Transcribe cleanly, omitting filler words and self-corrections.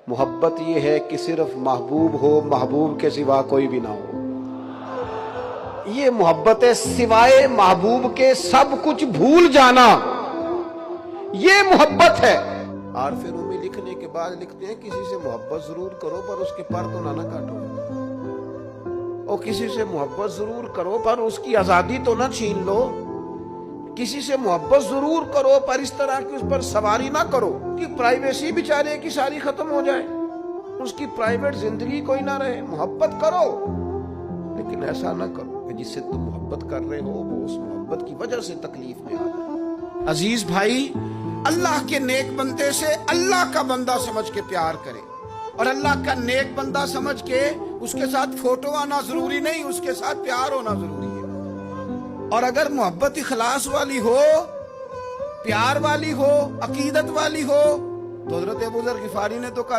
محبت یہ ہے کہ صرف محبوب ہو، محبوب کے سوا کوئی بھی نہ ہو۔ یہ محبت ہے، سوائے محبوب کے سب کچھ بھول جانا، یہ محبت ہے۔ عارف رومی لکھنے کے بعد لکھتے ہیں کسی سے محبت ضرور کرو پر اس کے پر تو نہ کاٹو، اور کسی سے محبت ضرور کرو پر اس کی آزادی تو نہ چھین لو، کسی سے محبت ضرور کرو پر اس طرح کی اس پر سواری نہ کرو کہ پرائیویسی بیچارے کی ساری ختم ہو جائے، اس کی پرائیویٹ زندگی کوئی نہ رہے۔ محبت کرو لیکن ایسا نہ کرو کہ جس سے تم محبت کر رہے ہو وہ اس محبت کی وجہ سے تکلیف میں آ جائے۔ عزیز بھائی، اللہ کے نیک بندے سے اللہ کا بندہ سمجھ کے پیار کرے، اور اللہ کا نیک بندہ سمجھ کے اس کے ساتھ فوٹو آنا ضروری نہیں، اس کے ساتھ پیار ہونا ضروری ہے۔ اور اگر محبت اخلاص والی ہو، پیار والی ہو، عقیدت والی ہو، تو حضرت ابو ذر غفاری نے تو کہا